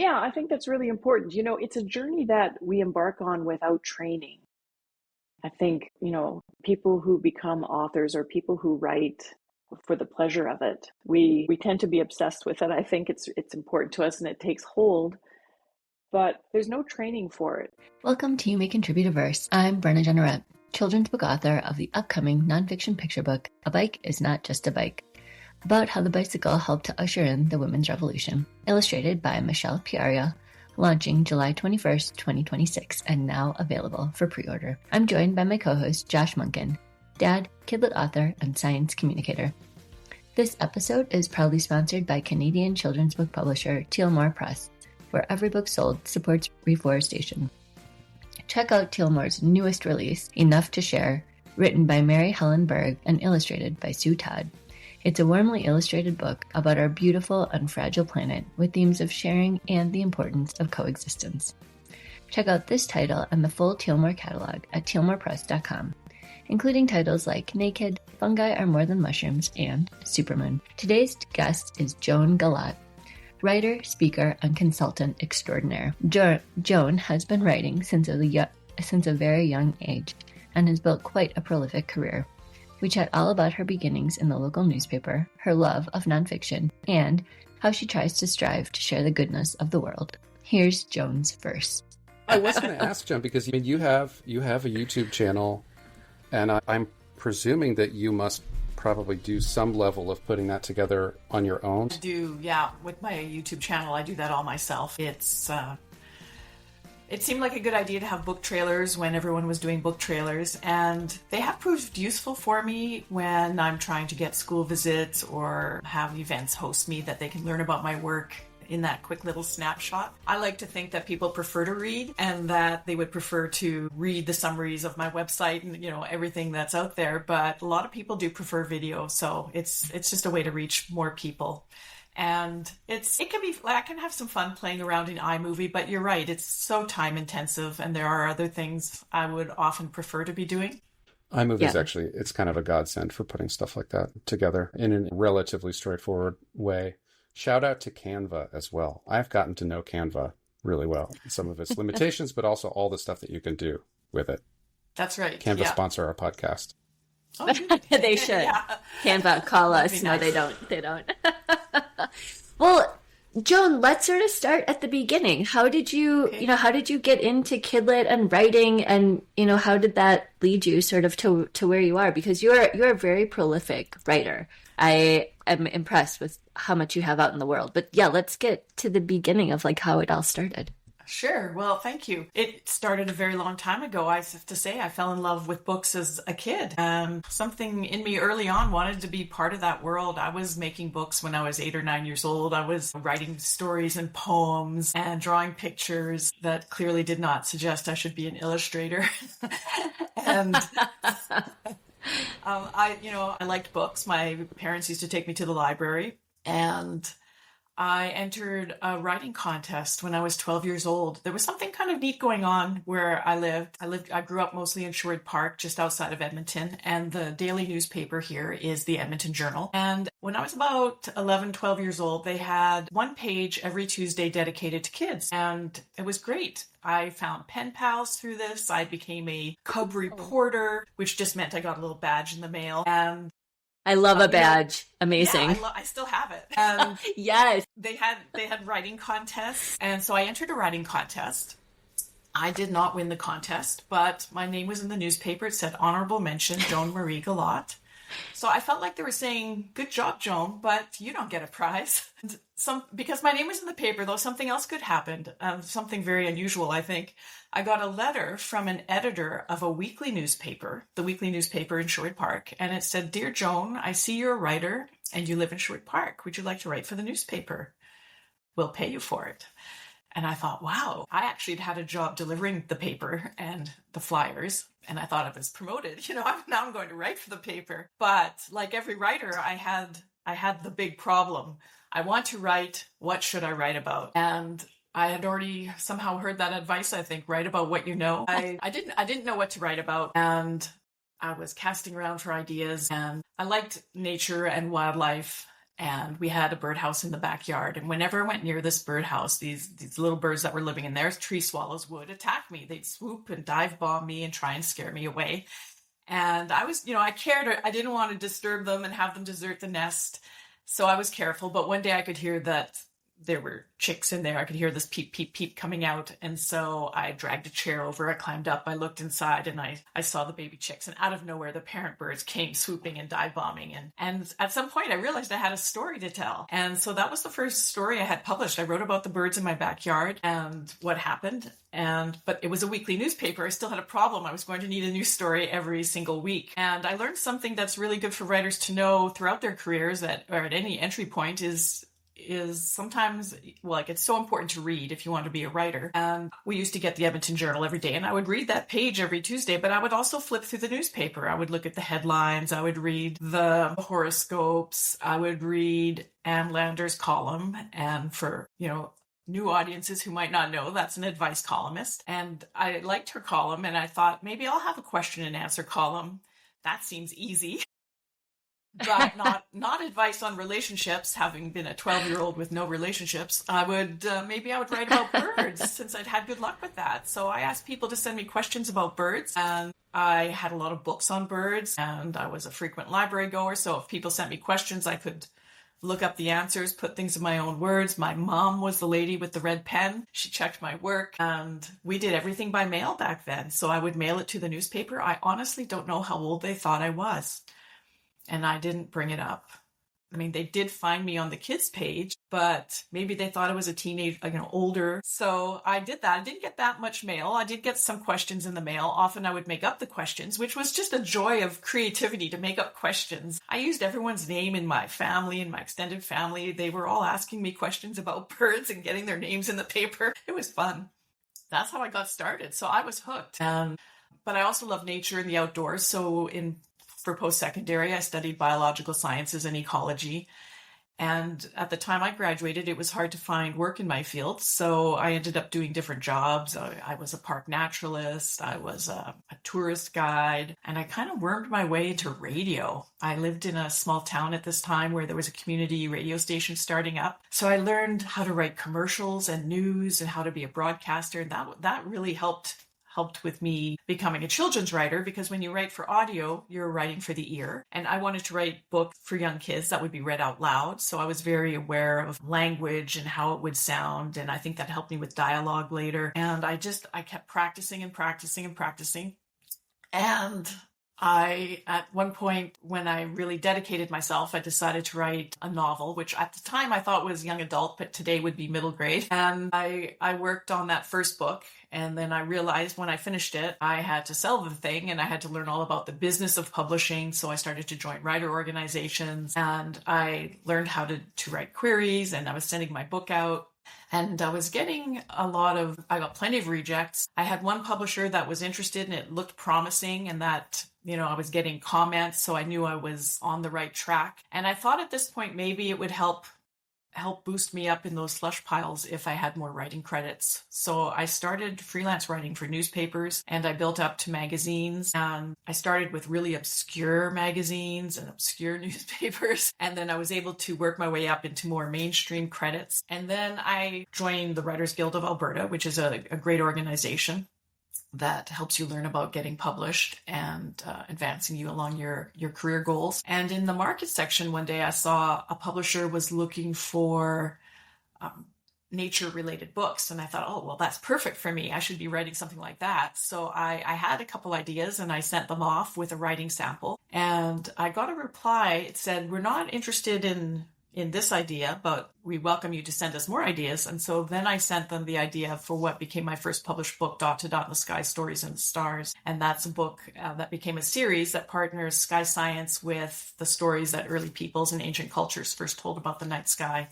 Yeah, I think that's really important. It's a journey that we embark on without training. I think, people who become authors or people who write for the pleasure of it, we tend to be obsessed with it. I think it's important to us and it takes hold, but there's no training for it. Welcome to You May Contribute a Verse. I'm Brenna Jennerette, children's book author of the upcoming nonfiction picture book, A Bike is Not Just a Bike, about how the bicycle helped to usher in the women's revolution, illustrated by Michelle Piaria, launching July 21st, 2026, and now available for pre-order. I'm joined by my co-host, Josh Munkin, dad, kidlit author, and science communicator. This episode is proudly sponsored by Canadian children's book publisher Tealmore Press, where every book sold supports reforestation. Check out Tealmore's newest release, Enough to Share, written by Mary Helen Berg and illustrated by Sue Todd. It's a warmly illustrated book about our beautiful and fragile planet with themes of sharing and the importance of coexistence. Check out this title and the full Tealmore catalog at tealmorepress.com, including titles like Naked, Fungi Are More Than Mushrooms, and Supermoon. Today's guest is Joan Galat, writer, speaker, and consultant extraordinaire. Joan has been writing since a very young age and has built quite a prolific career. We chat all about her beginnings in the local newspaper, her love of nonfiction, and how she tries to strive to share the goodness of the world. Here's Joan's verse. I was going to ask, Joan, because you have a YouTube channel, and I'm presuming that you must probably do some level of putting that together on your own. I do, yeah. With my YouTube channel, I do that all myself. It seemed like a good idea to have book trailers when everyone was doing book trailers, and they have proved useful for me when I'm trying to get school visits or have events host me that they can learn about my work in that quick little snapshot. I like to think that people prefer to read and that they would prefer to read the summaries of my website and, everything that's out there, but a lot of people do prefer video, so it's just a way to reach more people. And I can have some fun playing around in iMovie, but you're right, it's so time intensive and there are other things I would often prefer to be doing. iMovie is actually, it's kind of a godsend for putting stuff like that together in a relatively straightforward way. Shout out to Canva as well. I've gotten to know Canva really well. Some of its limitations, but also all the stuff that you can do with it. That's right. Canva sponsor our podcast. Oh, they should. Yeah. Canva, call us. No, nice. They don't. Well, Joan, let's sort of start at the beginning. How did you, how did you get into kidlit and writing, and how did that lead you sort of to where you are? Because you're a very prolific writer. I am impressed with how much you have out in the world. But yeah, let's get to the beginning of how it all started. Sure. Well, thank you. It started a very long time ago. I have to say, I fell in love with books as a kid. Something in me early on wanted to be part of that world. I was making books when I was 8 or 9 years old. I was writing stories and poems and drawing pictures that clearly did not suggest I should be an illustrator. And I liked books. My parents used to take me to the library, and I entered a writing contest when I was 12 years old. There was something kind of neat going on where I lived. I grew up mostly in Sherwood Park, just outside of Edmonton, and the daily newspaper here is the Edmonton Journal. And when I was about 11, 12 years old, they had one page every Tuesday dedicated to kids, and it was great. I found pen pals through this. I became a cub reporter, which just meant I got a little badge in the mail. And I love a badge. Amazing. Yeah, I still have it. Yes. They had writing contests, and so I entered a writing contest. I did not win the contest, but my name was in the newspaper. It said honorable mention, Joan Marie Galat. So I felt like they were saying, good job, Joan, but you don't get a prize. Because my name was in the paper, though, something else could happen, something very unusual, I think. I got a letter from an editor of a weekly newspaper, the weekly newspaper in Sherwood Park, and it said, Dear Joan, I see you're a writer and you live in Sherwood Park. Would you like to write for the newspaper? We'll pay you for it. And I thought, wow, I actually had a job delivering the paper and the flyers, and I thought I was promoted. Now I'm going to write for the paper. But like every writer, I had the big problem. I want to write. What should I write about? And I had already somehow heard that advice, I think, write about what you know. I didn't know what to write about, and I was casting around for ideas, and I liked nature and wildlife And we had a birdhouse in the backyard. And whenever I went near this birdhouse, these little birds that were living in there, tree swallows, would attack me. They'd swoop and dive bomb me and try and scare me away. And I was, I didn't want to disturb them and have them desert the nest. So I was careful. But one day I could hear that there were chicks in there. I could hear this peep, peep, peep coming out. And so I dragged a chair over. I climbed up. I looked inside and I saw the baby chicks. And out of nowhere, the parent birds came swooping and dive bombing. And at some point, I realized I had a story to tell. And so that was the first story I had published. I wrote about the birds in my backyard and what happened. But it was a weekly newspaper. I still had a problem. I was going to need a new story every single week. And I learned something that's really good for writers to know throughout their careers or at any entry point is sometimes, it's so important to read if you want to be a writer. And we used to get the Edmonton Journal every day, and I would read that page every Tuesday, but I would also flip through the newspaper. I would look at the headlines. I would read the horoscopes. I would read Ann Lander's column. And for, new audiences who might not know, that's an advice columnist. And I liked her column, and I thought, maybe I'll have a question and answer column. That seems easy. But not advice on relationships. Having been a 12-year-old with no relationships, I would write about birds since I'd had good luck with that. So I asked people to send me questions about birds, and I had a lot of books on birds, and I was a frequent library goer. So if people sent me questions, I could look up the answers, put things in my own words. My mom was the lady with the red pen. She checked my work, and we did everything by mail back then. So I would mail it to the newspaper. I honestly don't know how old they thought I was. And I didn't bring it up. I mean, they did find me on the kids page, but maybe they thought I was a teenage, older. So I did that. I didn't get that much mail. I did get some questions in the mail. Often I would make up the questions, which was just a joy of creativity to make up questions. I used everyone's name in my family, in my extended family. They were all asking me questions about birds and getting their names in the paper. It was fun. That's how I got started. So I was hooked. But I also love nature and the outdoors. So for post-secondary, I studied biological sciences and ecology. And at the time I graduated, it was hard to find work in my field. So I ended up doing different jobs. I was a park naturalist. I was a tourist guide. And I kind of wormed my way into radio. I lived in a small town at this time where there was a community radio station starting up. So I learned how to write commercials and news and how to be a broadcaster. And that really helped with me becoming a children's writer, because when you write for audio, you're writing for the ear. And I wanted to write books for young kids that would be read out loud. So I was very aware of language and how it would sound. And I think that helped me with dialogue later. And I kept practicing and practicing and practicing. And at one point when I really dedicated myself, I decided to write a novel, which at the time I thought was young adult, but today would be middle grade. And I worked on that first book. And then I realized when I finished it, I had to sell the thing and I had to learn all about the business of publishing. So I started to join writer organizations and I learned how to write queries, and I was sending my book out. And I was getting I got plenty of rejects. I had one publisher that was interested and it looked promising, and that, I was getting comments. So I knew I was on the right track. And I thought at this point, maybe it would help boost me up in those slush piles if I had more writing credits. So I started freelance writing for newspapers, and I built up to magazines. And I started with really obscure magazines and obscure newspapers. And then I was able to work my way up into more mainstream credits. And then I joined the Writers Guild of Alberta, which is a great organization that helps you learn about getting published and advancing you along your career goals. And in the market section, one day I saw a publisher was looking for nature-related books. And I thought, oh, well, that's perfect for me. I should be writing something like that. So I had a couple ideas and I sent them off with a writing sample. And I got a reply. It said, we're not interested in this idea, but we welcome you to send us more ideas. And so then I sent them the idea for what became my first published book, Dot to Dot in the Sky, Stories in the Stars. And that's a book that became a series that partners sky science with the stories that early peoples and ancient cultures first told about the night sky.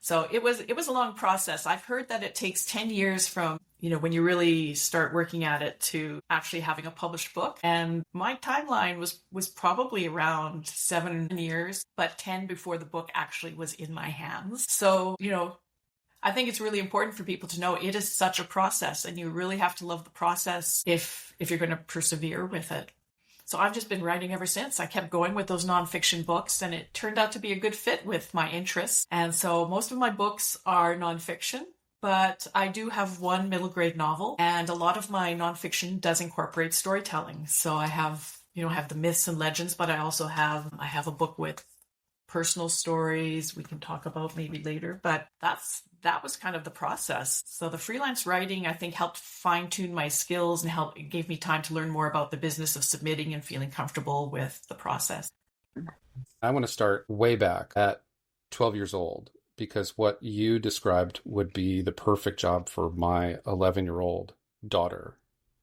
So it was a long process. I've heard that it takes 10 years from, when you really start working at it to actually having a published book. And my timeline was probably around 7 years, but 10 before the book actually was in my hands. So, I think it's really important for people to know it is such a process, and you really have to love the process if you're going to persevere with it. So I've just been writing ever since. I kept going with those nonfiction books, and it turned out to be a good fit with my interests. And so most of my books are nonfiction, but I do have one middle grade novel, and a lot of my nonfiction does incorporate storytelling. So I have the myths and legends, but I also have a book with personal stories we can talk about maybe later, but that was kind of the process. So the freelance writing, I think, helped fine tune my skills and it gave me time to learn more about the business of submitting and feeling comfortable with the process. I want to start way back at 12 years old, because what you described would be the perfect job for my 11-year-old daughter,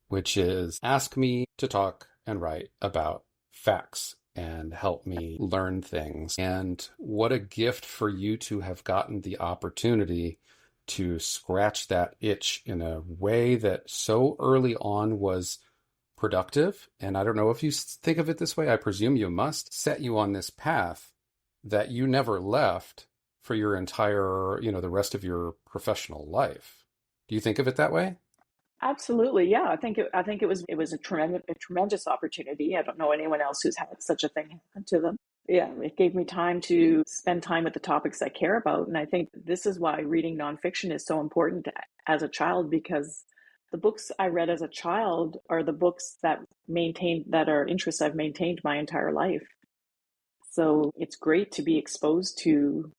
which is ask me to talk and write about facts and help me learn things. And what a gift for you to have gotten the opportunity to scratch that itch in a way that so early on was productive. And I don't know if you think of it this way, I presume you must, set you on this path that you never left for your entire, the rest of your professional life. Do you think of it that way? Absolutely. Yeah. I think it was a tremendous opportunity. I don't know anyone else who's had such a thing happen to them. Yeah. It gave me time to spend time with the topics I care about. And I think this is why reading nonfiction is so important as a child, because the books I read as a child are the books that are interests I've maintained my entire life. So it's great to be exposed to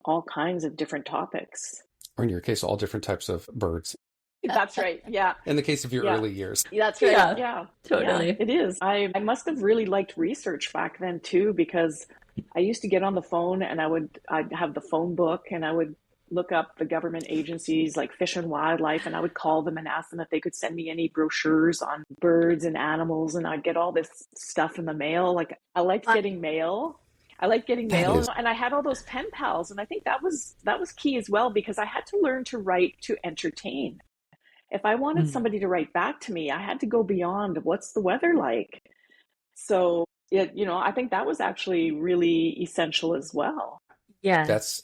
all kinds of different topics. Or in your case, all different types of birds. That's right. Yeah. In the case of your early years. That's right. Yeah. Totally. Yeah, it is. I must have really liked research back then too, because I used to get on the phone and I'd have the phone book and I would look up the government agencies like Fish and Wildlife, and I would call them and ask them if they could send me any brochures on birds and animals, and I'd get all this stuff in the mail. Like I liked getting mail. And I had all those pen pals, and I think that was key as well, because I had to learn to write to entertain. If I wanted somebody to write back to me, I had to go beyond what's the weather like. So, I think that was actually really essential as well. Yeah. That's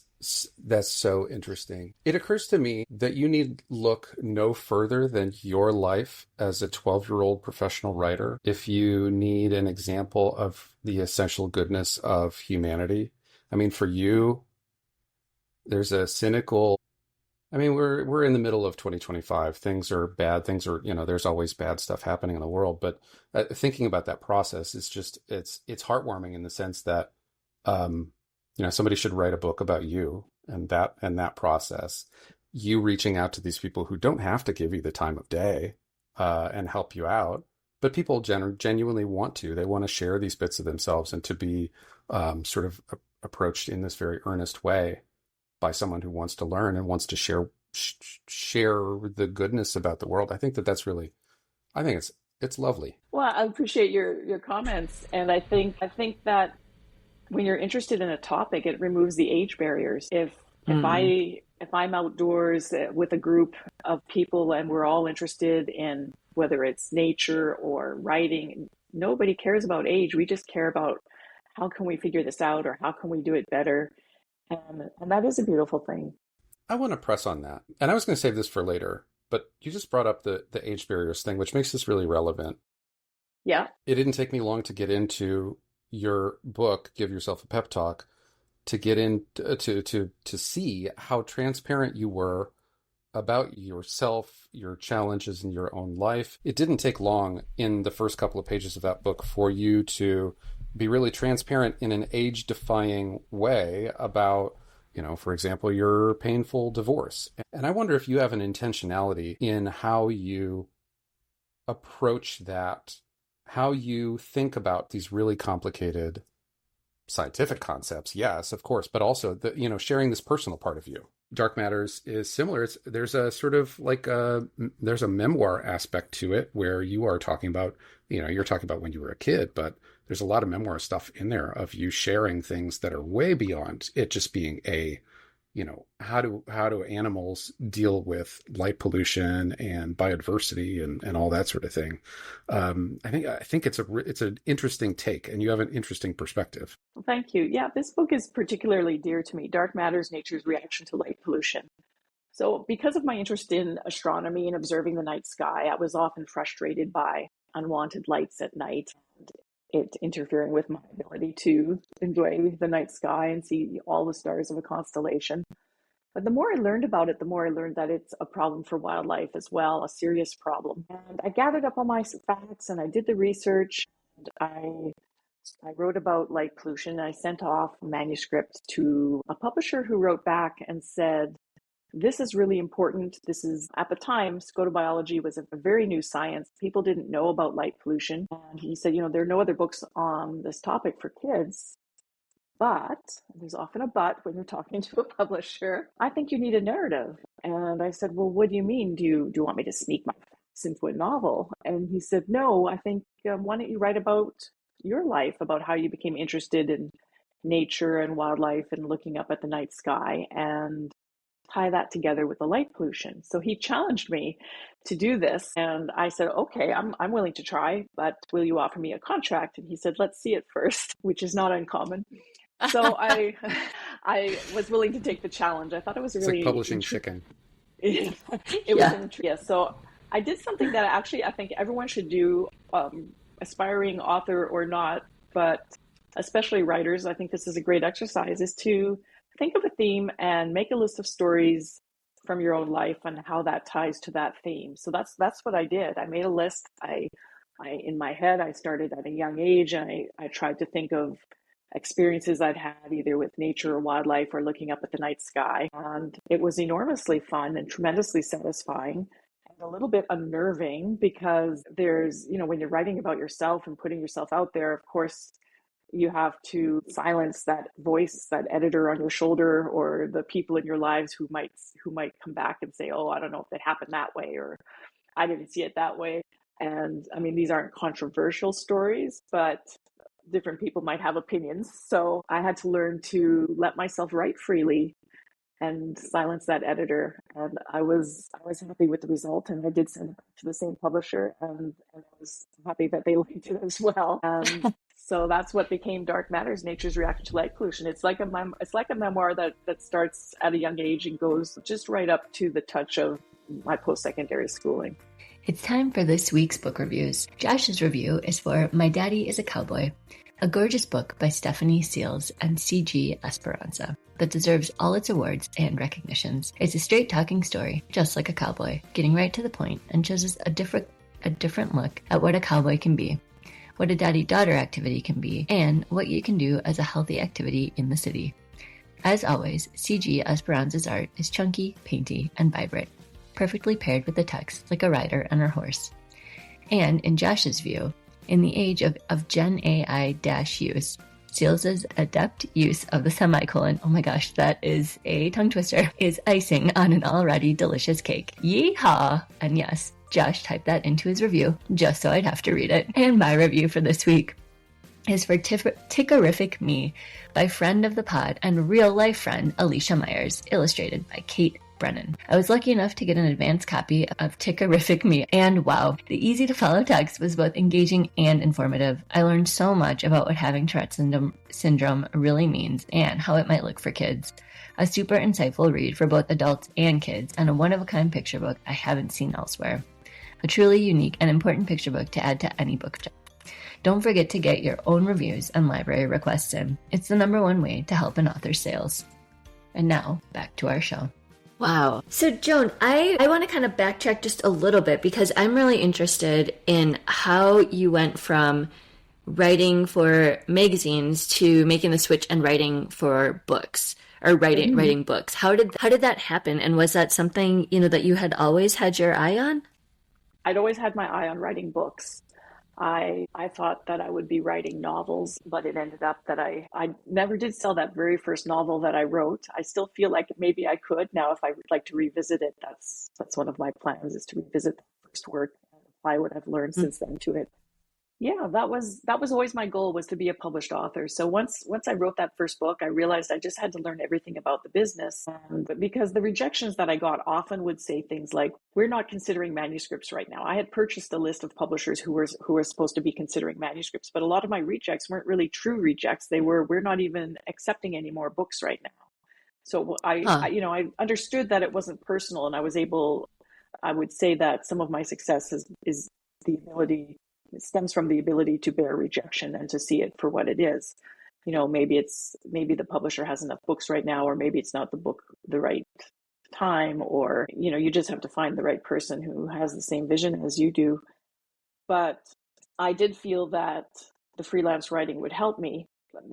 so interesting. It occurs to me that you need look no further than your life as a 12-year-old professional writer if you need an example of the essential goodness of humanity. I mean, for you, there's a cynical... I mean, we're in the middle of 2025. Things are bad. Things are, there's always bad stuff happening in the world. But thinking about that process is just, it's heartwarming in the sense that, somebody should write a book about you and that process. You reaching out to these people who don't have to give you the time of day and help you out, but people genuinely want to. They want to share these bits of themselves and to be sort of approached in this very earnest way by someone who wants to learn and wants to share the goodness about the world. I think that's really, it's lovely. Well, I appreciate your comments. And I think that when you're interested in a topic, it removes the age barriers. If I'm outdoors with a group of people and we're all interested in whether it's nature or writing, nobody cares about age. We just care about how can we figure this out or how can we do it better. And that is a beautiful thing. I want to press on that. And I was going to save this for later, but you just brought up the age barriers thing, which makes this really relevant. Yeah. It didn't take me long to get into your book, Give Yourself a Pep Talk, to get in to see how transparent you were about yourself, your challenges in your own life. It didn't take long in the first couple of pages of that book for you to be really transparent in an age-defying way about, for example, your painful divorce. And I wonder if you have an intentionality in how you approach that, how you think about these really complicated scientific concepts, yes, of course, but also sharing this personal part of you. Dark Matters is similar. There's a sort of like there's a memoir aspect to it where you are talking about, you're talking about when you were a kid, but there's a lot of memoir stuff in there of you sharing things that are way beyond it just being how do animals deal with light pollution and biodiversity and all that sort of thing. I think it's an interesting take, and you have an interesting perspective. Well, thank you. Yeah, this book is particularly dear to me. Dark Matters: Nature's Reaction to Light Pollution. So because of my interest in astronomy and observing the night sky, I was often frustrated by unwanted lights at night, and it interfering with my ability to enjoy the night sky and see all the stars of a constellation. But the more I learned about it, the more I learned that it's a problem for wildlife as well, a serious problem. And I gathered up all my facts and I did the research. And I wrote about light pollution. I sent off a manuscript to a publisher who wrote back and said, this is really important. This is, at the time, scotobiology was a very new science. People didn't know about light pollution. And he said, there are no other books on this topic for kids. But there's often a but when you're talking to a publisher. I think you need a narrative. And I said, well, what do you mean? Do you want me to sneak my facts into a novel? And he said, no, I think, why don't you write about your life, about how you became interested in nature and wildlife and looking up at the night sky, and tie that together with the light pollution. So he challenged me to do this. And I said, okay, I'm willing to try, but will you offer me a contract? And he said, let's see it first, which is not uncommon. So I was willing to take the challenge. I thought it was really... It's like publishing chicken. It was, yeah. So I did something that actually I think everyone should do, aspiring author or not, but especially writers. I think this is a great exercise, is to think of a theme and make a list of stories from your own life and how that ties to that theme. So that's what I did. I made a list. I in my head, I started at a young age, and I tried to think of experiences I'd had either with nature or wildlife or looking up at the night sky. And it was enormously fun and tremendously satisfying and a little bit unnerving, because there's, when you're writing about yourself and putting yourself out there, of course, you have to silence that voice, that editor on your shoulder, or the people in your lives who might come back and say, oh, I don't know if it happened that way, or I didn't see it that way. And I mean, these aren't controversial stories, but different people might have opinions. So I had to learn to let myself write freely and silence that editor. And I was happy with the result, and I did send it back to the same publisher, and I was happy that they liked it as well. And so that's what became Dark Matters: Nature's Reaction to Light Pollution. It's like a memoir that starts at a young age and goes just right up to the touch of my post-secondary schooling. It's time for this week's book reviews. Josh's review is for My Daddy is a Cowboy, a gorgeous book by Stephanie Seals and CG Esperanza that deserves all its awards and recognitions. It's a straight-talking story, just like a cowboy, getting right to the point, and shows us a different look at what a cowboy can be, what a daddy-daughter activity can be, and what you can do as a healthy activity in the city. As always, CG Esperanza's art is chunky, painty, and vibrant, perfectly paired with the text like a rider and her horse. And in Josh's view, in the age of Gen AI-use, Seals' adept use of the semicolon, oh my gosh, that is a tongue twister, is icing on an already delicious cake. Yeehaw! And yes, Josh typed that into his review just so I'd have to read it. And my review for this week is for TIC-ERRIFIC Me by friend of the pod and real-life friend Alicia Meyers, illustrated by Cait Brennan. I was lucky enough to get an advance copy of TIC-ERRIFIC Me, and wow, the easy-to-follow text was both engaging and informative. I learned so much about what having Tourette's syndrome really means and how it might look for kids. A super insightful read for both adults and kids, and a one-of-a-kind picture book I haven't seen elsewhere. A truly unique and important picture book to add to any bookshelf. Don't forget to get your own reviews and library requests in. It's the #1 way to help an author's sales. And now, back to our show. Wow. So Joan, I want to kind of backtrack just a little bit, because I'm really interested in how you went from writing for magazines to making the switch and writing for books, or writing books. How did that happen? And was that something, that you had always had your eye on? I'd always had my eye on writing books. I thought that I would be writing novels, but it ended up that I never did sell that very first novel that I wrote. I still feel like maybe I could now if I would like to revisit it. That's one of my plans, is to revisit the first work and apply what I've learned since then to it. Yeah, that was always my goal, was to be a published author. So once I wrote that first book, I realized I just had to learn everything about the business. And because the rejections that I got often would say things like, we're not considering manuscripts right now. I had purchased a list of publishers who were supposed to be considering manuscripts, but a lot of my rejects weren't really true rejects. They were, we're not even accepting any more books right now. So I understood that it wasn't personal, and I would say that some of my success is the ability stems from the ability to bear rejection and to see it for what it is. Maybe the publisher has enough books right now, or maybe it's not the right time, or, you just have to find the right person who has the same vision as you do. But I did feel that the freelance writing would help me,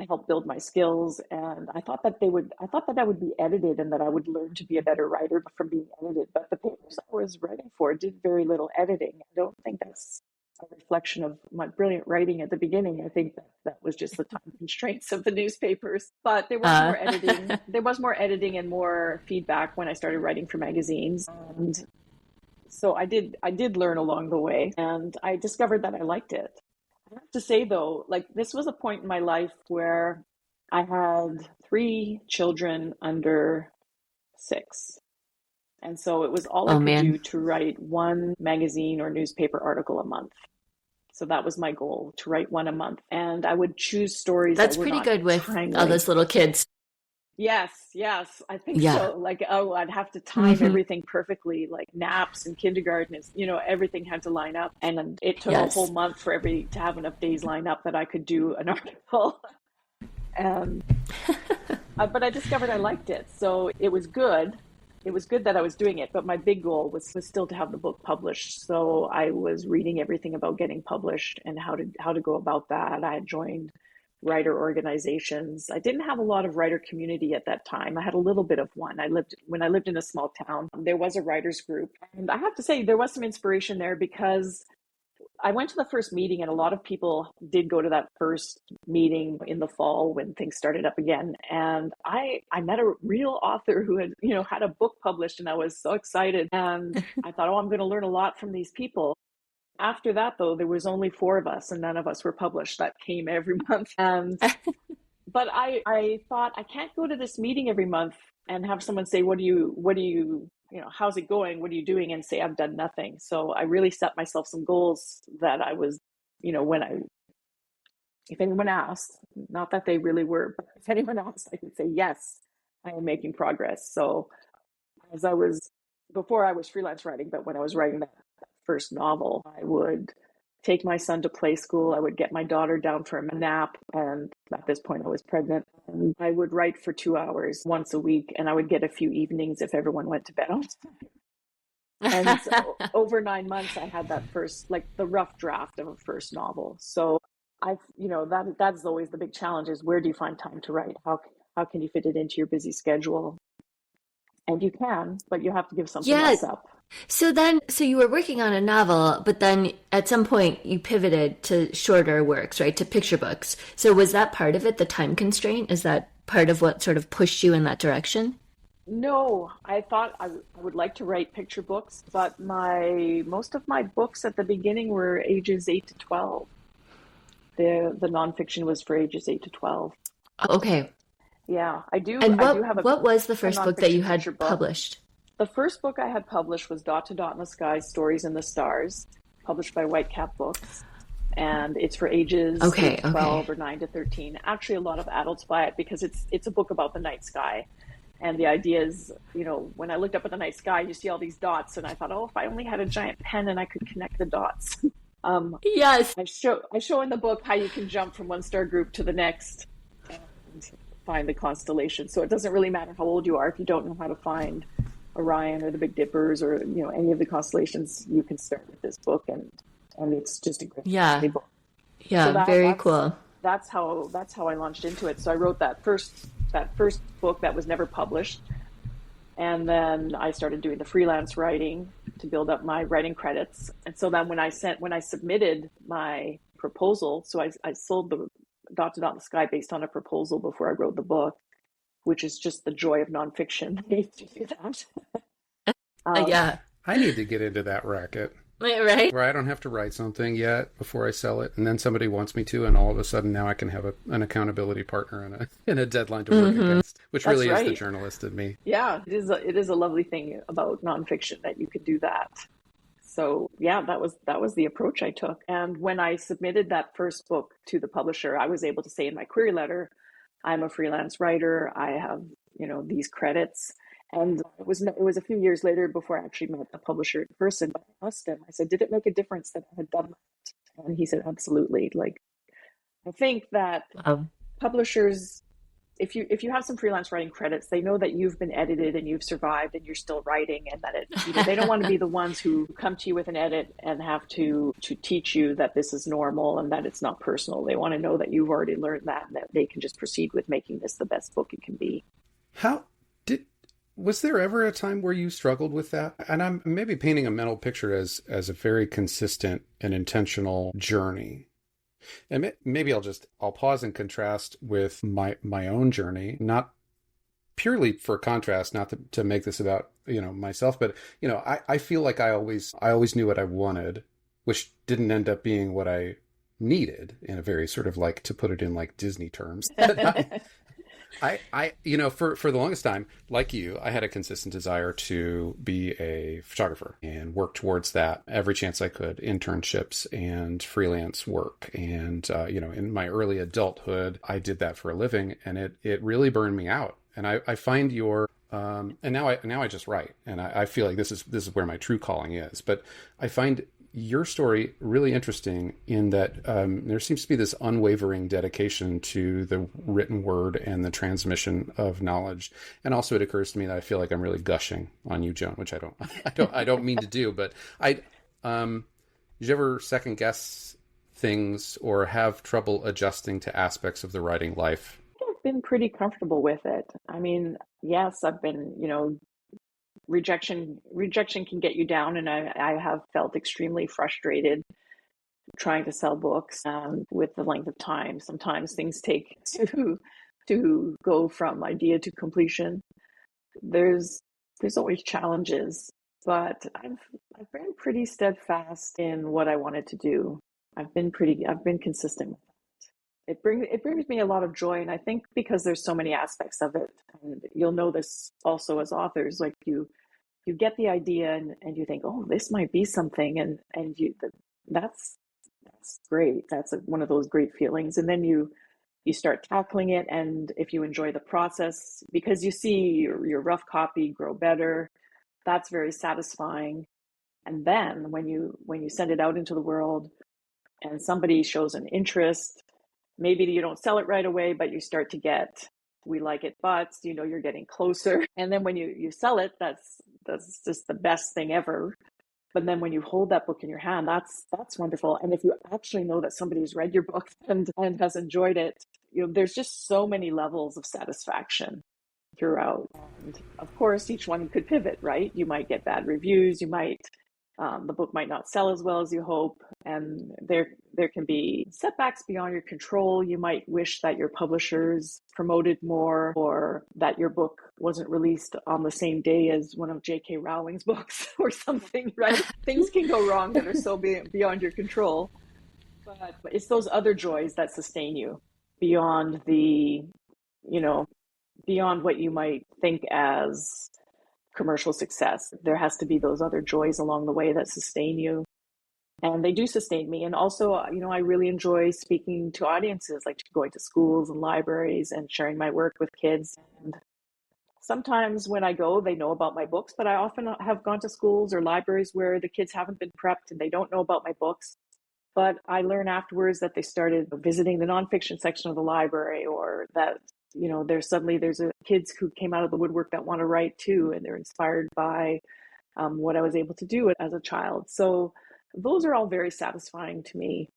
help build my skills. And I thought that I would be edited and that I would learn to be a better writer from being edited. But the papers I was writing for did very little editing. I don't think that's a reflection of my brilliant writing at the beginning. I think that was just the time constraints of the newspapers. But there was more editing. There was more editing and more feedback when I started writing for magazines. And so I did learn along the way, and I discovered that I liked it. I have to say though, this was a point in my life where I had 3 children under 6. And so it was all I could do to write 1 magazine or newspaper article a month. So that was my goal, to write 1 a month. And I would choose stories. That's pretty good with all those little kids. Yes, I think so. I'd have to time everything perfectly, like naps and kindergarten, everything had to line up. And it took a whole month to have enough days line up that I could do an article. And but I discovered I liked it. So it was good. It was good that I was doing it, but my big goal was still to have the book published. So I was reading everything about getting published and how to go about that. I had joined writer organizations. I didn't have a lot of writer community at that time. I had a little bit of one. When I lived in a small town, there was a writers group. And I have to say there was some inspiration there, because I went to the first meeting, and a lot of people did go to that first meeting in the fall when things started up again. And I met a real author who had a book published, and I was so excited. And I thought, I'm going to learn a lot from these people. After that, though, there was only 4 of us, and none of us were published. That came every month. And but I thought, I can't go to this meeting every month and have someone say, what do you how's it going? What are you doing? And say, I've done nothing. So I really set myself some goals that I was, if anyone asked, not that they really were, but if anyone asked, I could say, yes, I am making progress. So before I was freelance writing, but when I was writing that first novel, I would take my son to play school. I would get my daughter down for a nap. And at this point I was pregnant, and I would write for 2 hours once a week. And I would get a few evenings if everyone went to bed on time. And so over 9 months, I had that first, the rough draft of a first novel. So that's always the big challenge, is where do you find time to write? How can you fit it into your busy schedule? And you can, but you have to give something else up. So you were working on a novel, but then at some point you pivoted to shorter works, right? To picture books. So was that part of it, the time constraint? Is that part of what sort of pushed you in that direction? No, I thought I would like to write picture books, but most of my books at the beginning were ages 8 to 12. The nonfiction was for ages 8 to 12. Okay. Yeah, I do. And I do have what was the first book that you had published? The first book I had published was Dot to Dot in the Sky, Stories in the Stars, published by Whitecap Books. And it's for ages 12 or 9 to 13. Actually, a lot of adults buy it because it's a book about the night sky. And the idea is, when I looked up at the night sky, you see all these dots. And I thought, if I only had a giant pen and I could connect the dots. Yes. I show in the book how you can jump from one star group to the next and find the constellation. So it doesn't really matter how old you are. If you don't know how to find Orion or the Big Dippers or any of the constellations, you can start with this book, and it's just a great book. Yeah, so very cool. That's how I launched into it. So I wrote that first book that was never published, and then I started doing the freelance writing to build up my writing credits. And so then when I submitted my proposal, so I sold the Dot to Dot in the Sky based on a proposal before I wrote the book, which is just the joy of nonfiction. You do that. Yeah. I need to get into that racket. Right? Where I don't have to write something yet before I sell it, and then somebody wants me to, and all of a sudden now I can have an accountability partner and a deadline to work against, which That's really is the journalist in me. Yeah, it is a lovely thing about nonfiction that you could do that. So yeah, that was the approach I took. And when I submitted that first book to the publisher, I was able to say in my query letter, I'm a freelance writer. I have, these credits. And it was a few years later before I actually met the publisher in person. But I asked him, I said, did it make a difference that I had done that? And he said, absolutely. Like, I think that publishers, if you have some freelance writing credits, they know that you've been edited and you've survived and you're still writing, and that they don't want to be the ones who come to you with an edit and have to teach you that this is normal and that it's not personal. They want to know that you've already learned that and that they can just proceed with making this the best book it can be. Was there ever a time where you struggled with that? And I'm maybe painting a mental picture as a very consistent and intentional journey. And maybe I'll pause and contrast with my own journey, not purely for contrast, not to make this about, myself, but, I feel like I always knew what I wanted, which didn't end up being what I needed, in a very sort of, like, to put it in like Disney terms. I for the longest time, like you, I had a consistent desire to be a photographer and work towards that every chance I could, internships and freelance work. And, in my early adulthood, I did that for a living, and it really burned me out. And I find and now I just write, and I feel like this is where my true calling is. But I find your story really interesting in that there seems to be this unwavering dedication to the written word and the transmission of knowledge. And also, it occurs to me that I feel like I'm really gushing on you, Joan, which I don't mean to do. But did you ever second guess things or have trouble adjusting to aspects of the writing life? I've been pretty comfortable with it. I mean, yes, I've been, rejection can get you down, and I have felt extremely frustrated trying to sell books with the length of time. Sometimes things take to go from idea to completion. There's always challenges, but I've been pretty steadfast in what I wanted to do. I've been consistent with that. It brings me a lot of joy, and I think because there's so many aspects of it, and you'll know this also as authors, like you get the idea and you think, oh, this might be something, and that's great. That's one of those great feelings. And then you start tackling it, and if you enjoy the process, because you see your rough copy grow better, that's very satisfying. And then when you send it out into the world and somebody shows an interest, maybe you don't sell it right away, but you start to get, we like it, but you're getting closer. And then when you sell it, that's just the best thing ever. But then when you hold that book in your hand, that's wonderful. And if you actually know that somebody's read your book and has enjoyed it, there's just so many levels of satisfaction throughout. And of course, each one could pivot, right? You might get bad reviews. The book might not sell as well as you hope, and there can be setbacks beyond your control. You might wish that your publishers promoted more, or that your book wasn't released on the same day as one of J.K. Rowling's books or something, right? Things can go wrong that are so beyond your control. But it's those other joys that sustain you beyond beyond what you might think as commercial success. There has to be those other joys along the way that sustain you. And they do sustain me. And also, I really enjoy speaking to audiences, like going to schools and libraries and sharing my work with kids. And sometimes when I go, they know about my books, but I often have gone to schools or libraries where the kids haven't been prepped and they don't know about my books. But I learn afterwards that they started visiting the nonfiction section of the library, or that there's kids who came out of the woodwork that want to write too, and they're inspired by what I was able to do as a child. So those are all very satisfying to me.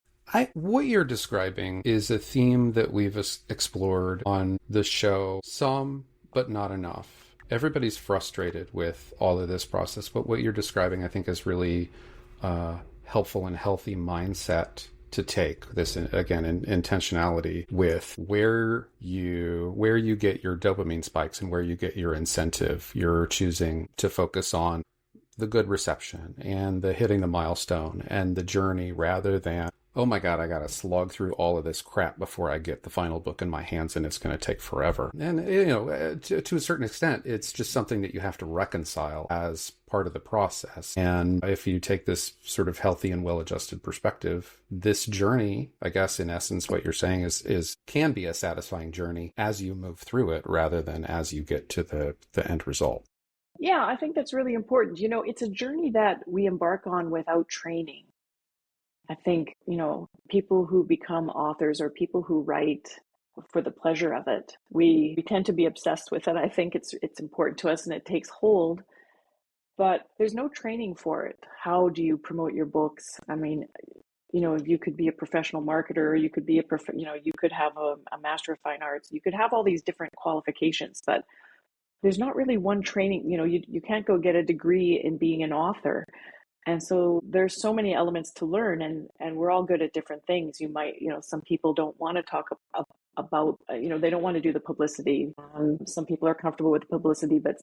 What you're describing is a theme that we've explored on the show, some, but not enough. Everybody's frustrated with all of this process, but what you're describing, I think, is really helpful and healthy mindset to take. This, again, in intentionality with where you get your dopamine spikes and where you get your incentive. You're choosing to focus on the good reception and the hitting the milestone and the journey, rather than, oh my God, I got to slog through all of this crap before I get the final book in my hands, and it's going to take forever. And, to a certain extent, it's just something that you have to reconcile as part of the process. And if you take this sort of healthy and well-adjusted perspective, this journey, I guess, in essence, what you're saying is can be a satisfying journey as you move through it, rather than as you get to the end result. Yeah, I think that's really important. It's a journey that we embark on without training. I think, people who become authors or people who write for the pleasure of it, we tend to be obsessed with it. I think it's important to us and it takes hold, but there's no training for it. How do you promote your books? I mean, you could be a professional marketer, you could be you could have a Master of Fine Arts, you could have all these different qualifications, but there's not really one training. You can't go get a degree in being an author. And so there's so many elements to learn, and we're all good at different things. You might, some people don't want to talk about, they don't want to do the publicity. Some people are comfortable with publicity, but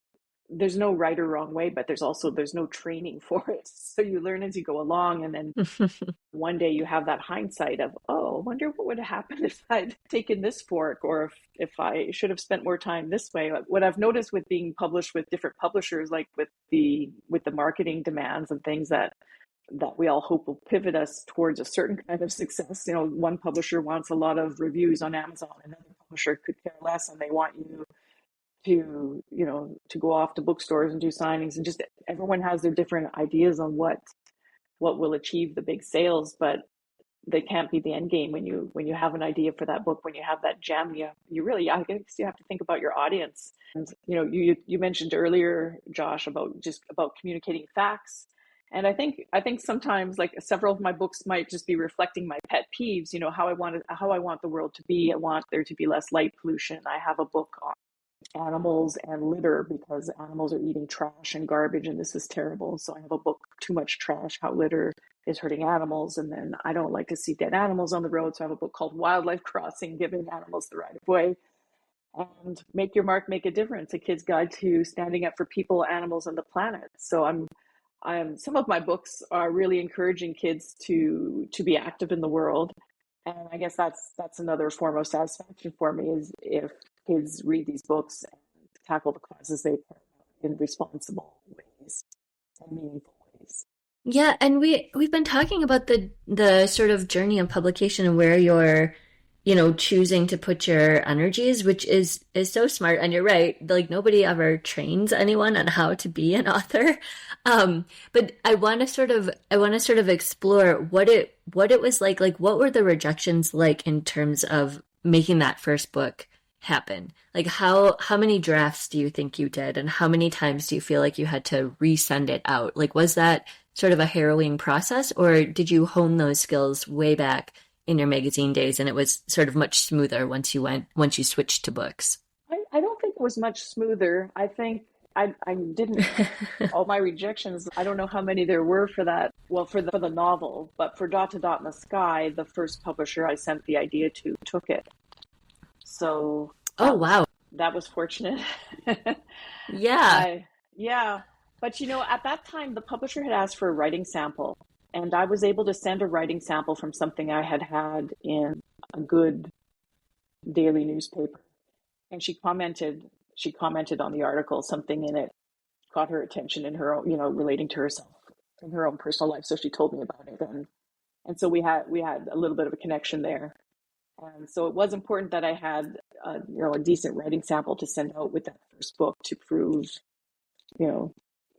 there's no right or wrong way, but there's no training for it. So you learn as you go along, and then one day you have that hindsight of, oh, I wonder what would have happened if I'd taken this fork, or if I should have spent more time this way. What I've noticed with being published with different publishers, like with the marketing demands and things that we all hope will pivot us towards a certain kind of success. One publisher wants a lot of reviews on Amazon, another publisher could care less, and they want you to go off to bookstores and do signings, and just everyone has their different ideas on what will achieve the big sales, but they can't be the end game. When you have an idea for that book, when you have that gem, I guess you have to think about your audience. And you mentioned earlier, Josh, about communicating facts. And I think sometimes, like, several of my books might just be reflecting my pet peeves, how I want the world to be. I want there to be less light pollution. I have a book on animals and litter, because animals are eating trash and garbage, and this is terrible. So I have a book, Too Much Trash, How Litter is Hurting Animals. And then I don't like to see dead animals on the road, so I have a book called Wildlife Crossing, Giving Animals the Right of Way. And Make Your Mark, Make a Difference, a kid's guide to standing up for people, animals, and the planet. So some of my books are really encouraging kids to be active in the world. And I guess that's another form of satisfaction for me, is if kids read these books and tackle the causes they care about in responsible ways and meaningful ways. Yeah, and we've been talking about the sort of journey of publication and where you're, choosing to put your energies, which is so smart. And you're right, like, nobody ever trains anyone on how to be an author. But I want to sort of explore what it was like what were the rejections like in terms of making that first book happen? Like, how many drafts do you think you did, and how many times do you feel like you had to resend it out? Like, was that sort of a harrowing process, or did you hone those skills way back in your magazine days and it was sort of much smoother once you switched to books? I don't think it was much smoother. I think I didn't, all my rejections, I don't know how many there were for that. Well, for the novel, but for Dot to Dot in the Sky, the first publisher I sent the idea to took it. So, oh, wow. That was fortunate. Yeah. But at that time, the publisher had asked for a writing sample, and I was able to send a writing sample from something I had in a good daily newspaper. And she commented on the article, something in it caught her attention in her own, relating to herself in her own personal life. So she told me about it. And so we had a little bit of a connection there. And so it was important that I had, a decent writing sample to send out with that first book to prove,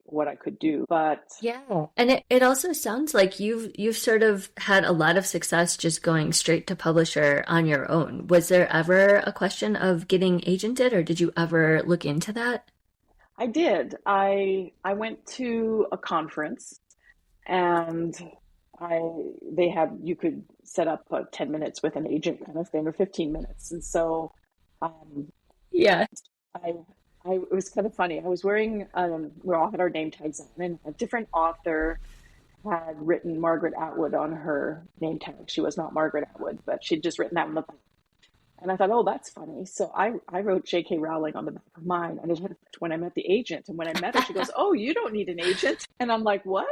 what I could do. But yeah, and it also sounds like you've sort of had a lot of success just going straight to publisher on your own. Was there ever a question of getting agented, or did you ever look into that? I did. I went to a conference, and you could set up 10 minutes with an agent kind of thing, or 15 minutes. And so, yeah, it was kind of funny. I was wearing, we all had our name tags on, and a different author had written Margaret Atwood on her name tag. She was not Margaret Atwood, but she'd just written that on the back. And I thought, oh, that's funny. So I wrote J.K. Rowling on the back of mine. And it had, when I met the agent, and when I met her, she goes, oh, you don't need an agent. And I'm like, what?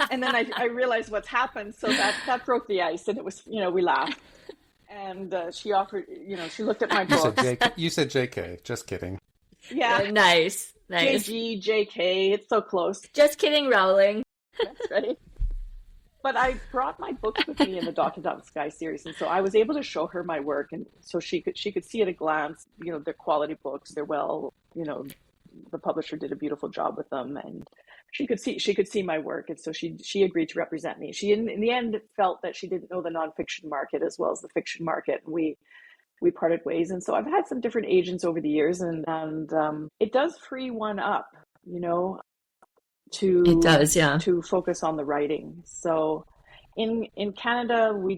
And then I realized what's happened. So that broke the ice, and it was, we laughed. And she offered, she looked at my books. You said J.K., just kidding. Yeah. Nice. JG, JK, it's so close. Just kidding, Rowling. That's right. But I brought my books with me in the Dot to Dot Sky series, and so I was able to show her my work, and so she could see at a glance, they're quality books, they're well, the publisher did a beautiful job with them, and she could see my work, and so she agreed to represent me. She in the end felt that she didn't know the nonfiction market as well as the fiction market, and we parted ways. And so I've had some different agents over the years, and it does free one up, you know, It does, yeah. to focus on the writing. So in Canada, we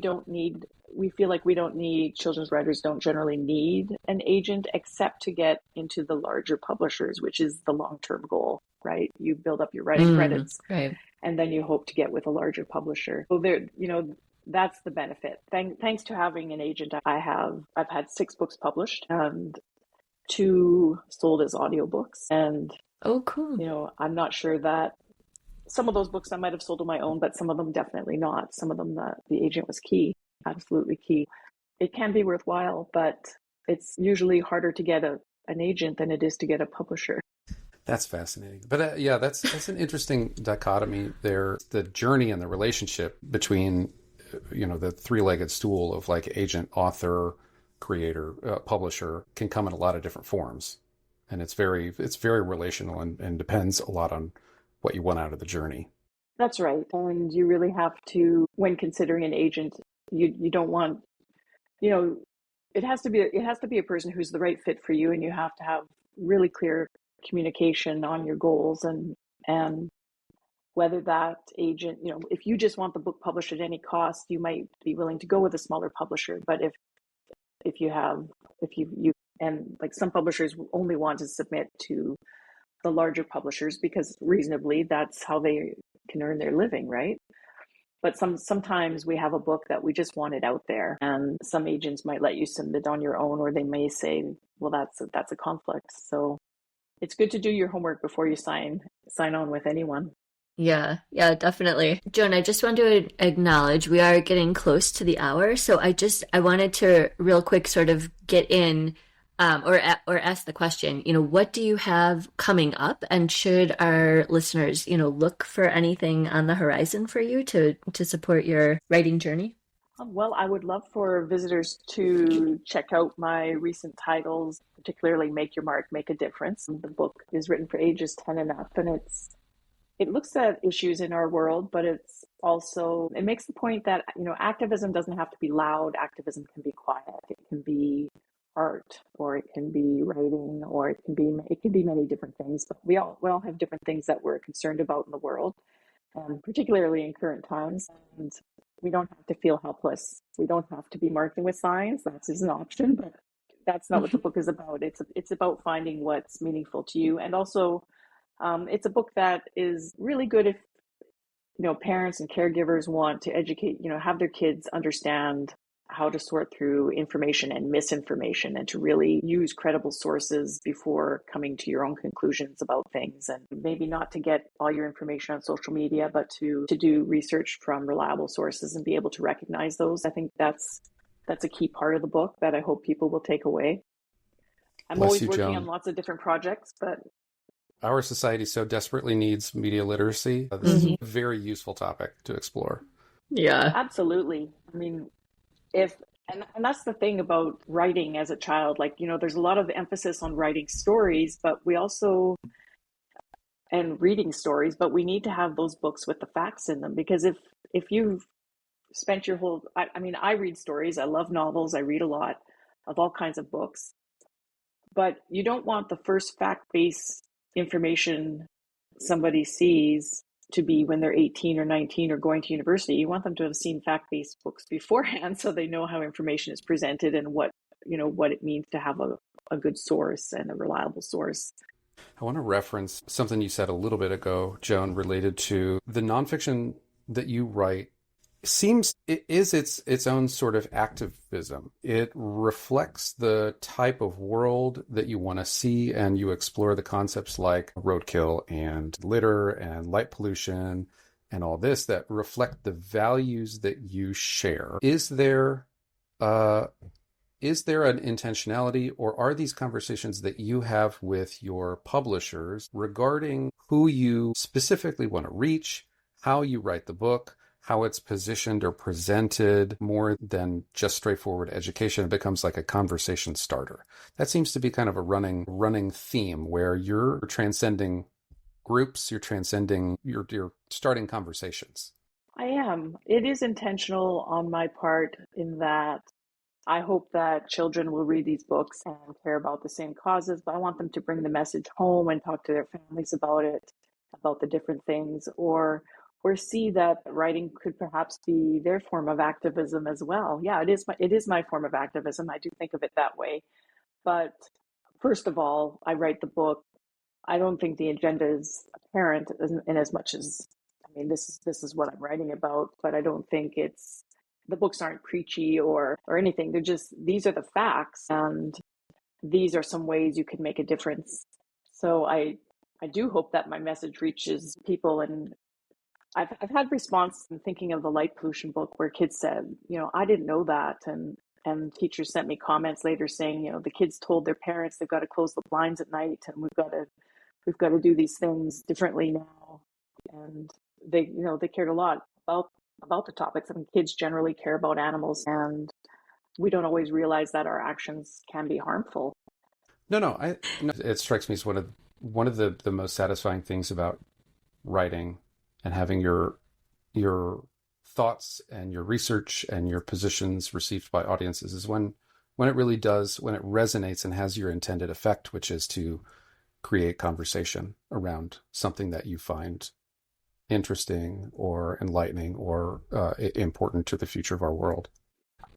feel like we don't need, children's writers don't generally need an agent except to get into the larger publishers, which is the long-term goal, right? You build up your writing credits, right, and then you hope to get with a larger publisher. So there, you know, that's the benefit. Thanks to having an agent, I've had 6 books published and 2 sold as audiobooks. And oh, cool. you know, I'm not sure that some of those books I might have sold on my own, but some of them definitely not. Some of them the agent was key, absolutely key. It can be worthwhile, but it's usually harder to get an agent than it is to get a publisher. That's fascinating. But yeah, that's an interesting dichotomy there. The journey and the relationship between, you know, the 3-legged stool of like agent, author, creator, publisher can come in a lot of different forms. And it's very relational and depends a lot on what you want out of the journey. That's right. And you really have to, when considering an agent, you don't want, you know, it has to be a person who's the right fit for you, and you have to have really clear communication on your goals and whether that agent, you know, if you just want the book published at any cost, you might be willing to go with a smaller publisher. But if you and like some publishers only want to submit to the larger publishers because reasonably that's how they can earn their living, right? But sometimes we have a book that we just want it out there, and some agents might let you submit on your own, or they may say, well, that's a conflict. So it's good to do your homework before you sign on with anyone. Yeah, definitely. Joan, I just want to acknowledge we are getting close to the hour, so I wanted to real quick sort of get in or ask the question, you know, what do you have coming up, and should our listeners, you know, look for anything on the horizon for you to support your writing journey? Well, I would love for visitors to check out my recent titles, particularly Make Your Mark, Make a Difference. The book is written for ages 10 and up, and it looks at issues in our world, but it makes the point that, you know, activism doesn't have to be loud. Activism can be quiet. It can be art, or it can be writing, or it can be many different things. But we all have different things that we're concerned about in the world, particularly in current times. And we don't have to feel helpless. We don't have to be marking with signs. That is an option, but that's not what the book is about. It's about finding what's meaningful to you, and also it's a book that is really good if, you know, parents and caregivers want to educate, you know, have their kids understand how to sort through information and misinformation, and to really use credible sources before coming to your own conclusions about things, and maybe not to get all your information on social media, but to do research from reliable sources and be able to recognize those. I think that's a key part of the book that I hope people will take away. I'm always working Joan. on lots of different projects, but our society so desperately needs media literacy. This is a very useful topic to explore. Yeah, absolutely. I mean, and that's the thing about writing as a child, like, you know, there's a lot of emphasis on writing stories, but and reading stories, but we need to have those books with the facts in them, because if you've spent your whole, I mean, I read stories, I love novels, I read a lot of all kinds of books, but you don't want the first fact-based information somebody sees to be when they're 18 or 19 or going to university. You want them to have seen fact-based books beforehand, so they know how information is presented and what it means to have a good source and a reliable source. I want to reference something you said a little bit ago, Joan, related to the nonfiction that you write. It is its own sort of activism. It reflects the type of world that you want to see, and you explore the concepts like roadkill and litter and light pollution and all this that reflect the values that you share. Is there an intentionality, or are these conversations that you have with your publishers regarding who you specifically want to reach, how you write the book, how it's positioned or presented, more than just straightforward education? It becomes like a conversation starter. That seems to be kind of a running theme where you're transcending groups, you're transcending, you're starting conversations. I am. It is intentional on my part in that I hope that children will read these books and care about the same causes, but I want them to bring the message home and talk to their families about it, about the different things, or see that writing could perhaps be their form of activism as well. Yeah, it is my form of activism. I do think of it that way. But first of all, I write the book. I don't think the agenda is apparent in as much as, I mean, this is what I'm writing about, but I don't think the books aren't preachy or anything. They're just, these are the facts, and these are some ways you can make a difference. So I do hope that my message reaches people. And I've had response in thinking of the light pollution book where kids said, I didn't know that. And teachers sent me comments later saying, the kids told their parents they've got to close the blinds at night, and we've got to do these things differently now. And they cared a lot about the topics. I mean, kids generally care about animals, and we don't always realize that our actions can be harmful. No, it strikes me as one of the most satisfying things about writing and having your thoughts and your research and your positions received by audiences is when it really does, when it resonates and has your intended effect, which is to create conversation around something that you find interesting or enlightening or important to the future of our world.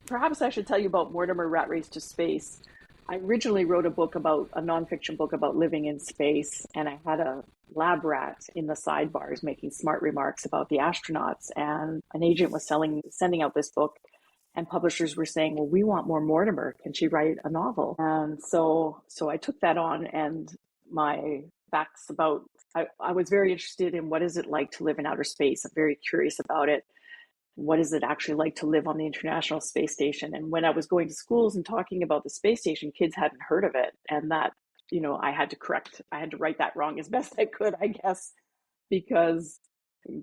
Perhaps I should tell you about Mortimer Rat Race to Space. I originally wrote a nonfiction book about living in space, and I had a lab rat in the sidebars making smart remarks about the astronauts, and an agent was sending out this book, and publishers were saying, well, we want more Mortimer. Can she write a novel? And so I took that on, and my facts about, I was very interested in what is it like to live in outer space. I'm very curious about it. What is it actually like to live on the International Space Station? And when I was going to schools and talking about the space station, kids hadn't heard of it. And that, I had to write that wrong as best I could, I guess, because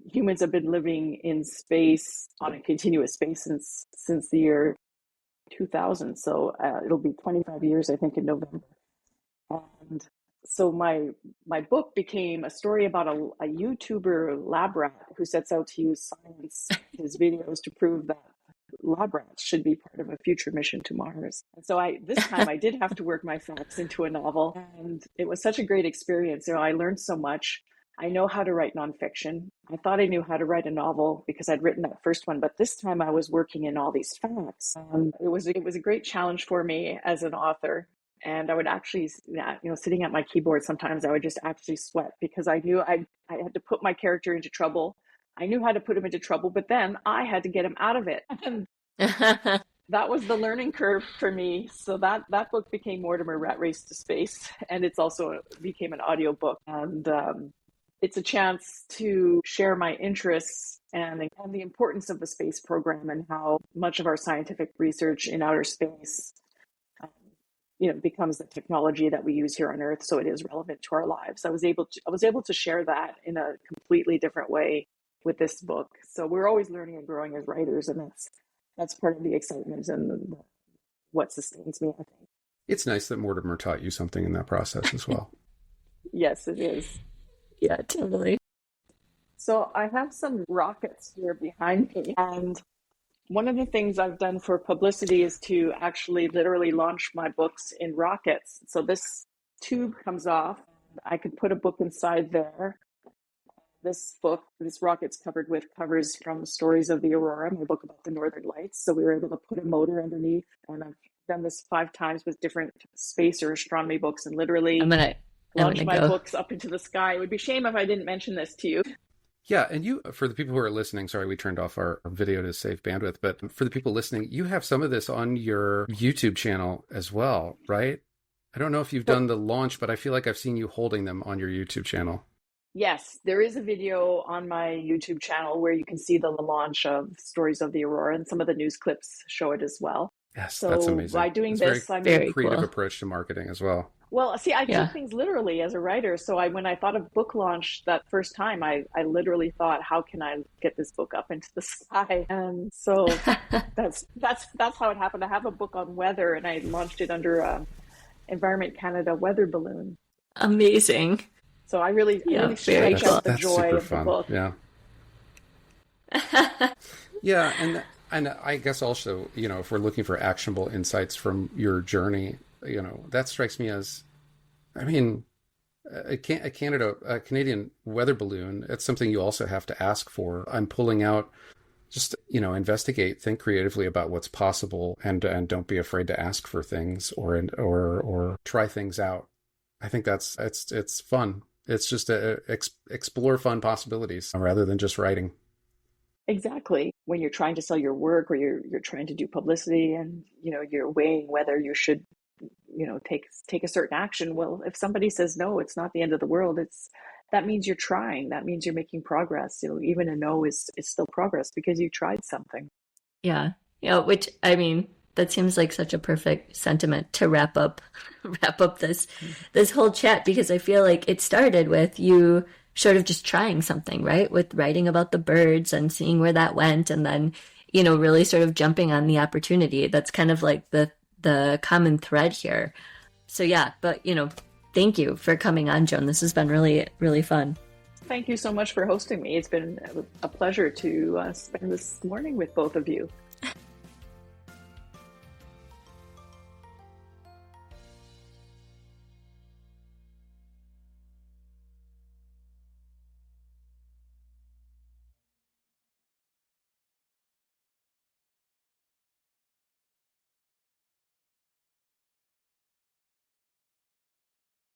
humans have been living in space on a continuous basis since the year 2000. So it'll be 25 years, I think, in November. And so my book became a story about a YouTuber lab rat who sets out to use science, his videos, to prove that lab rats should be part of a future mission to Mars. And so this time I did have to work my facts into a novel, and it was such a great experience. I learned so much. I know how to write nonfiction. I thought I knew how to write a novel because I'd written that first one, but this time I was working in all these facts. It was a great challenge for me as an author. And I would actually, sitting at my keyboard, sometimes I would just actually sweat because I knew I had to put my character into trouble. I knew how to put him into trouble, but then I had to get him out of it. And that was the learning curve for me. So that book became Mortimer Rat Race to Space. And it's also became an audiobook. And it's a chance to share my interests and the importance of the space program and how much of our scientific research in outer space becomes the technology that we use here on Earth, so it is relevant to our lives. I was able to share that in a completely different way with this book. So we're always learning and growing as writers, and that's part of the excitement and what sustains me, I think. It's nice that Mortimer taught you something in that process as well. Yes, it is. Yeah, totally. So I have some rockets here behind me, and one of the things I've done for publicity is to actually literally launch my books in rockets. So this tube comes off. I could put a book inside there. This rocket's covered with covers from Stories of the Aurora, my book about the Northern Lights. So we were able to put a motor underneath. And I've done this 5 times with different space or astronomy books, and literally launch my books up into the sky. It would be a shame if I didn't mention this to you. Yeah, and for the people who are listening, sorry, we turned off our video to save bandwidth, but for the people listening, you have some of this on your YouTube channel as well, right? I don't know if you've done the launch, but I feel like I've seen you holding them on your YouTube channel. Yes, there is a video on my YouTube channel where you can see the launch of Stories of the Aurora, and some of the news clips show it as well. Yes, so that's amazing. By doing it's this, I'm very creative approach to marketing as well. Well, see, I take things literally as a writer. So when I thought of book launch that first time, I literally thought, how can I get this book up into the sky? And so that's how it happened. I have a book on weather, and I launched it under Environment Canada weather balloon. Amazing. So I really very stretch cool. out the That's joy super of the fun. book. Yeah. Yeah, and I guess also, if we're looking for actionable insights from your journey, that strikes me as, I mean, a Canadian weather balloon, it's something you also have to ask for. I'm pulling out, just, investigate, think creatively about what's possible, and don't be afraid to ask for things or try things out. I think it's fun. It's just explore fun possibilities rather than just writing. Exactly. When you're trying to sell your work or you're trying to do publicity and, you're weighing whether you should, take a certain action. Well, if somebody says no, it's not the end of the world. That means you're trying. That means you're making progress. Even a no is still progress because you tried something. Yeah. Which, I mean, that seems like such a perfect sentiment to wrap up this whole chat, because I feel like it started with you sort of just trying something, right? With writing about the birds and seeing where that went, and then, really sort of jumping on the opportunity. That's kind of like the common thread here. So yeah, but thank you for coming on, Joan. This has been really, really fun. Thank you so much for hosting me. It's been a pleasure to spend this morning with both of you.